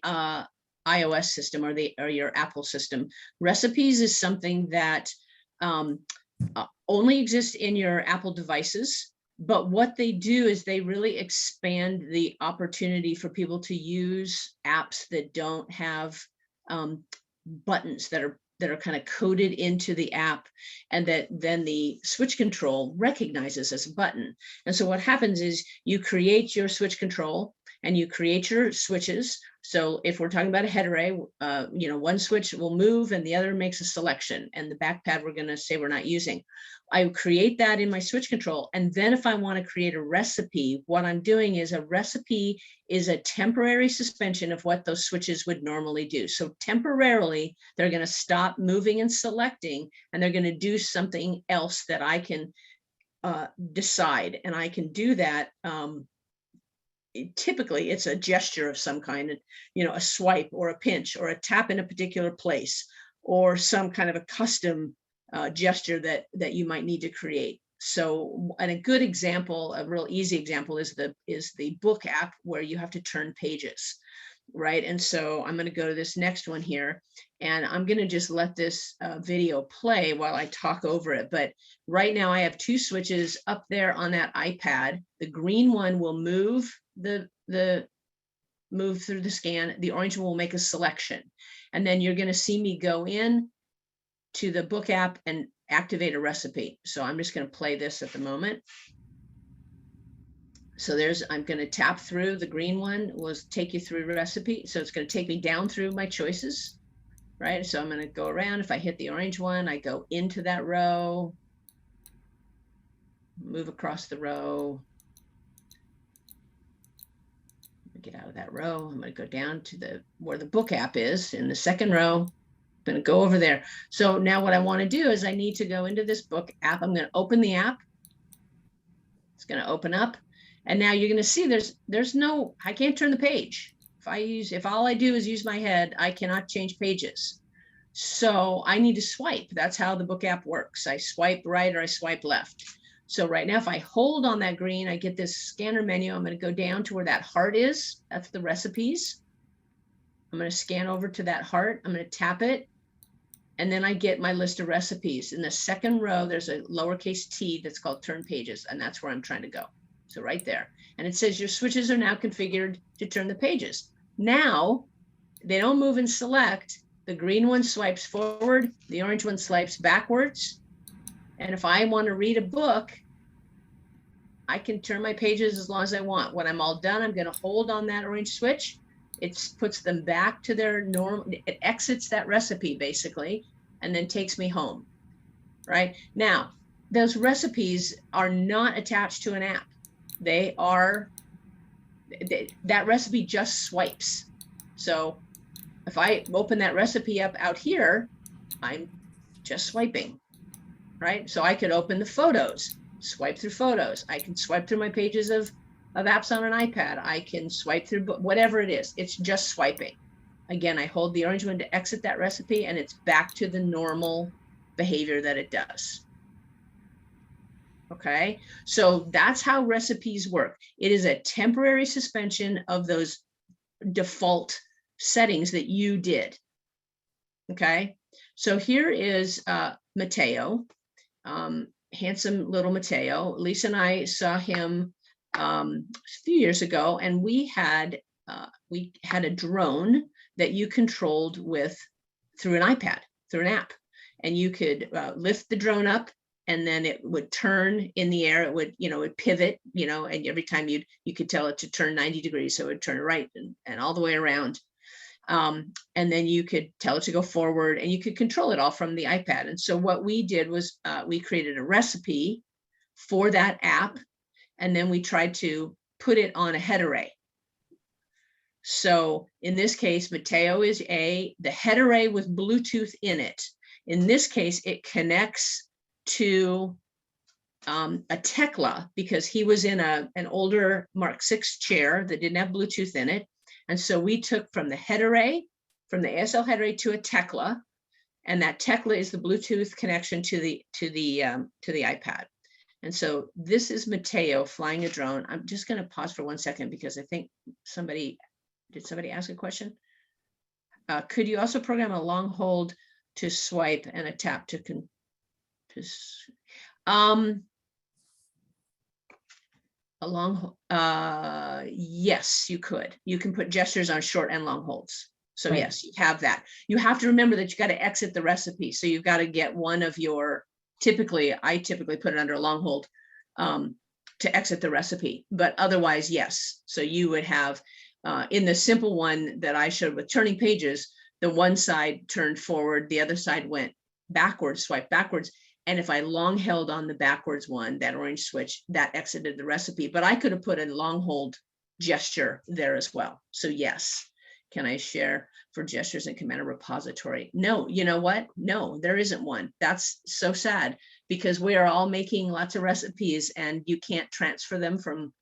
iOS system or your Apple system. Recipes is something that only exists in your Apple devices. But what they do is they really expand the opportunity for people to use apps that don't have buttons that are kind of coded into the app, and that then the switch control recognizes as a button. And so what happens is you create your switch control and you create your switches. So if we're talking about a head array, one switch will move and the other makes a selection, and the back pad we're going to say we're not using. I create that in my switch control. And then if I want to create a recipe, what I'm doing is a recipe is a temporary suspension of what those switches would normally do. So temporarily, they're going to stop moving and selecting, and they're going to do something else that I can decide. And I can do that. Typically, it's a gesture of some kind, a swipe or a pinch or a tap in a particular place, or some kind of a custom gesture that you might need to create. So, and a good example, a real easy example is the book app, where you have to turn pages, right? And so I'm going to go to this next one here, and I'm going to just let this video play while I talk over it. But right now I have two switches up there on that iPad. The green one will move move through the scan. The orange one will make a selection, and then you're going to see me go in to the book app and activate a recipe. So I'm just going to play this at the moment. So I'm going to tap through the green one, will take you through recipe. So it's going to take me down through my choices, right? So I'm going to go around. If I hit the orange one, I go into that row, move across the row, get out of that row. I'm going to go down to where the book app is in the second row. I'm going to go over there. So now what I want to do is I need to go into this book app. I'm going to open the app. It's going to open up. And now you're going to see I can't turn the page. If all I do is use my head, I cannot change pages. So I need to swipe. That's how the book app works. I swipe right or I swipe left. So right now, if I hold on that green, I get this scanner menu. I'm going to go down to where that heart is. That's the recipes. I'm going to scan over to that heart. I'm going to tap it. And then I get my list of recipes. In the second row, there's a lowercase t that's called turn pages. And that's where I'm trying to go. So right there. And it says your switches are now configured to turn the pages. Now, they don't move and select. The green one swipes forward. The orange one swipes backwards. And if I want to read a book, I can turn my pages as long as I want. When I'm all done, I'm going to hold on that orange switch. It puts them back to their normal, it exits that recipe basically, and then takes me home, right? Now, those recipes are not attached to an app. That recipe just swipes. So if I open that recipe up out here, I'm just swiping. Right? So I could open the photos, swipe through photos. I can swipe through my pages of apps on an iPad. I can swipe through whatever it is. It's just swiping. Again, I hold the orange one to exit that recipe, and it's back to the normal behavior that it does. Okay, so that's how recipes work. It is a temporary suspension of those default settings that you did. Okay, so here is Matteo. Handsome little Matteo. Lisa and I saw him a few years ago, and we had a drone that you controlled through an iPad, through an app, and you could lift the drone up, and then it would turn in the air. It would, it would pivot, and every time you could tell it to turn 90 degrees, so it would turn right and all the way around. And then you could tell it to go forward, and you could control it all from the iPad. And so what we did was we created a recipe for that app, and then we tried to put it on a head array. So in this case, Matteo is the head array with Bluetooth in it. In this case, it connects to a Tekla, because he was in an older Mark VI chair that didn't have Bluetooth in it. And so we took from the head array, from the ASL head array, to a Tekla, and that Tekla is the Bluetooth connection to the iPad. And so this is Matteo flying a drone. I'm just going to pause for 1 second because I think did somebody ask a question? Could you also program a long hold to swipe and a tap to yes, you could. You can put gestures on short and long holds. So Right. yes, you have that. You have to remember that you got to exit the recipe. So you've got to get one of your, I typically put it under a long hold to exit the recipe, but otherwise, yes. So you would have, in the simple one that I showed with turning pages, the one side turned forward, the other side went backwards, swipe backwards. And if I long held on the backwards one, that orange switch, that exited the recipe, but I could have put a long hold gesture there as well. So yes. Can I share for gestures and command a repository? No, you know what? No, there isn't one. That's so sad because we are all making lots of recipes and you can't transfer them from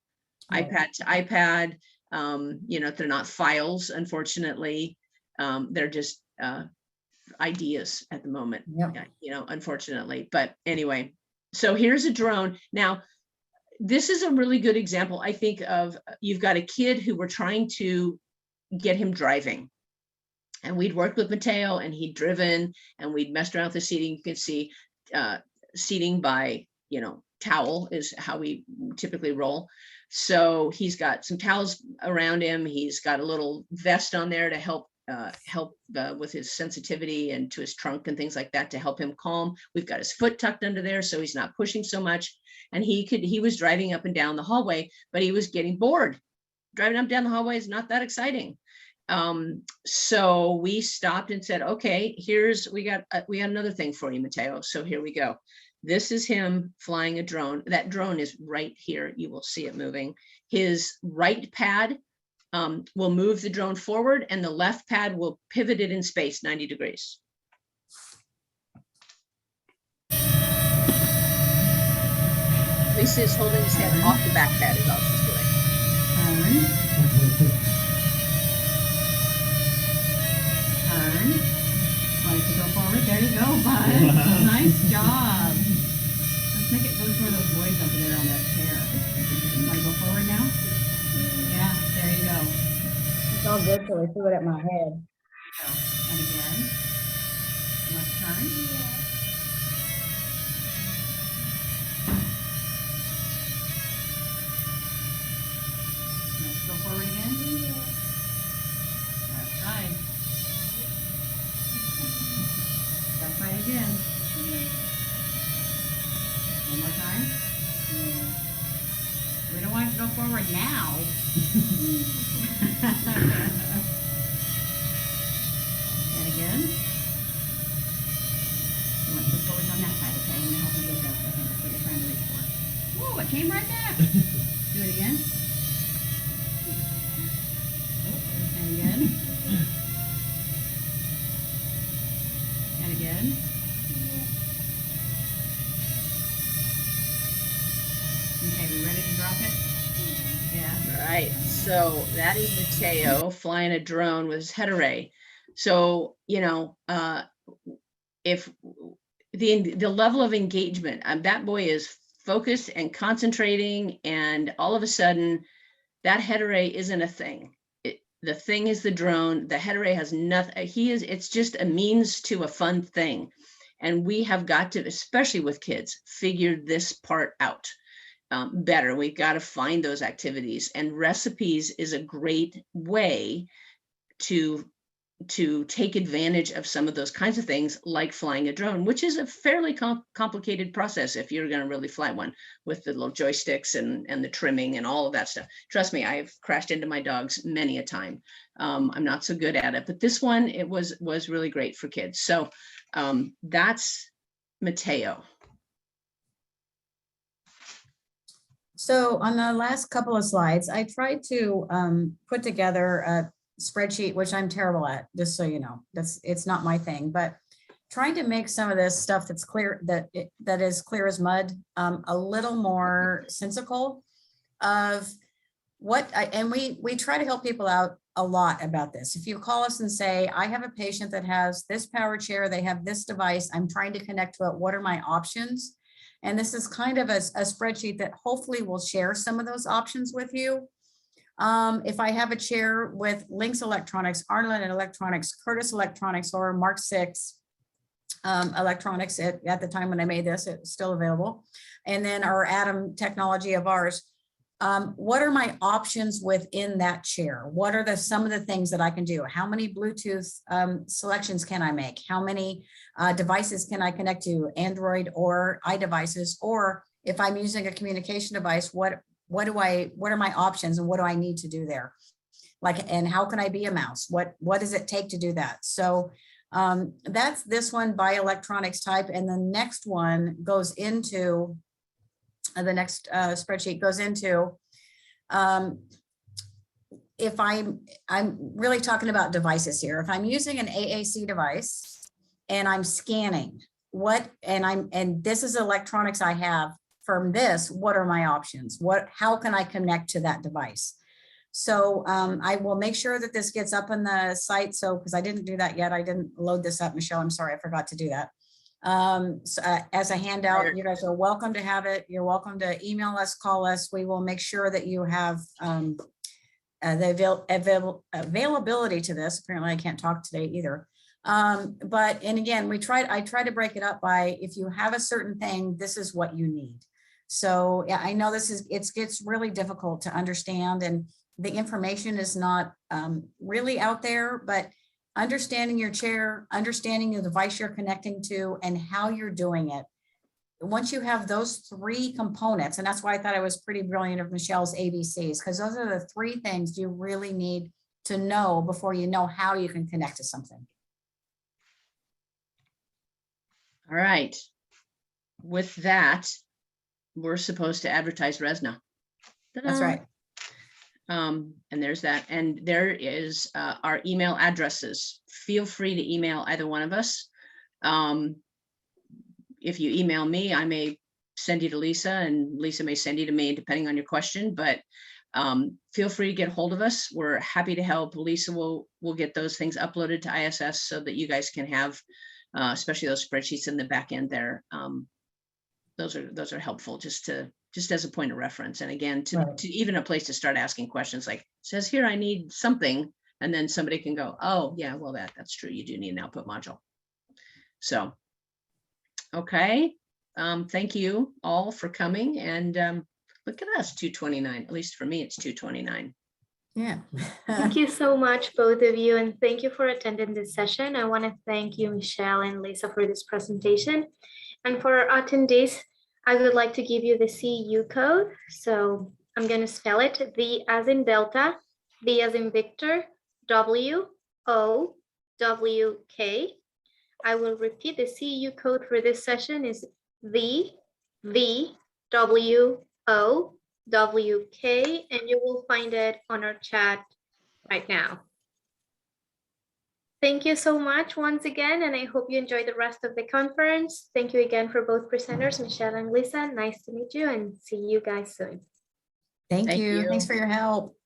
iPad to iPad. They're not files, unfortunately. They're just ideas at the moment, unfortunately. But anyway, so here's a drone. Now, this is a really good example, I think, of you've got a kid who we're trying to get him driving. And we'd worked with Mateo and he'd driven and we'd messed around with the seating. You can see seating by, towel is how we typically roll. So he's got some towels around him. He's got a little vest on there to help with his sensitivity and to his trunk and things like that to help him calm. We've got his foot tucked under there so he's not pushing so much. And he was driving up and down the hallway, but he was getting bored. Driving up and down the hallway is not that exciting. So we stopped and said, okay, we got another thing for you, Mateo. So here we go. This is him flying a drone. That drone is right here. You will see it moving. His right pad will move the drone forward and the left pad will pivot it in space 90 degrees. Lisa is holding his head off the back pad is all she's doing. Turn. Want it to go forward? There you go, bud. Nice job. Let's make it go for those boys over there on that chair. Want to go forward now? Yeah, there you go. It's all good till they threw it at my head. And again. Let's turn. Let's go forward again. That's right. That's right again. One more time. We don't want it to go forward now. And again. You want to go forward on that side, okay? I'm gonna help you get that second. That's what you're trying to reach for. Ooh, it came right back. Do it again. And again. And again. Okay, we ready to drop it? Yeah. All right, so that is Mateo flying a drone with his head array. So, if the level of engagement, that boy is focused and concentrating, and all of a sudden that head array isn't a thing. The thing is the drone. The head array has nothing. It's just a means to a fun thing. And we have got to, especially with kids, figure this part out better. We've got to find those activities, and recipes is a great way to take advantage of some of those kinds of things, like flying a drone, which is a fairly complicated process if you're going to really fly one with the little joysticks and the trimming and all of that stuff. Trust me, I've crashed into my dogs many a time. I'm not so good at it, but this one, it was really great for kids. So that's Mateo. So on the last couple of slides, I tried to put together a spreadsheet, which I'm terrible at, just so you know. It's not my thing, but trying to make some of this stuff that's clear, that is clear as mud, a little more sensical of what, and we try to help people out a lot about this. If you call us and say, I have a patient that has this power chair, they have this device, I'm trying to connect to it, what are my options? And this is kind of a spreadsheet that hopefully will share some of those options with you. If I have a chair with Lynx Electronics, Arlen Electronics, Curtis Electronics, or Mark 6 Electronics at the time when I made this, it's still available. And then our Atom technology of ours. What are my options within that chair? What are some of the things that I can do? How many Bluetooth selections can I make? How many devices can I connect to, Android or iDevices? Or if I'm using a communication device, what are my options and what do I need to do there? Like, and how can I be a mouse? What does it take to do that? So that's this one by electronics type. And the next one goes into the next spreadsheet goes into if I'm really talking about devices here. If I'm using an AAC device and I'm scanning and this is electronics I have from this, what are my options? How can I connect to that device? So I will make sure that this gets up on the site. So, because I didn't do that yet. I didn't load this up, Michelle. I'm sorry, I forgot to do that. So, as a handout, you guys are welcome to have it. You're welcome to email us, call us. We will make sure that you have the availability to this. Apparently I can't talk today either. And again, I try to break it up by, if you have a certain thing, this is what you need. So yeah, I know it gets really difficult to understand, and the information is not really out there, but understanding your chair, understanding the device you're connecting to, and how you're doing it. Once you have those three components, and that's why I thought it was pretty brilliant of Michelle's ABCs, because those are the three things you really need to know before you know how you can connect to something. All right. With that, we're supposed to advertise Resna. That's right. And there's that. And there is our email addresses. Feel free to email either one of us. If you email me, I may send you to Lisa, and Lisa may send you to me, depending on your question. But feel free to get hold of us. We're happy to help. Lisa will get those things uploaded to ISS so that you guys can have, especially those spreadsheets in the back end there. Those are helpful just as a point of reference. And again, to even a place to start asking questions, like, says here, I need something. And then somebody can go, oh yeah, well, that's true. You do need an output module. So, okay. Thank you all for coming. And look at us, 2:29. At least for me, it's 2:29. Yeah. Thank you so much, both of you, and thank you for attending this session. I want to thank you, Michelle and Lisa, for this presentation. And for our attendees, I would like to give you the CU code. So I'm going to spell it: V as in Delta, V as in Victor, W, O, W, K. I will repeat. The CU code for this session is V, V, W, O, W, K, and you will find it on our chat right now. Thank you so much once again, and I hope you enjoy the rest of the conference. Thank you again for both presenters, Michelle and Lisa. Nice to meet you, and see you guys soon. Thank you. Thanks for your help.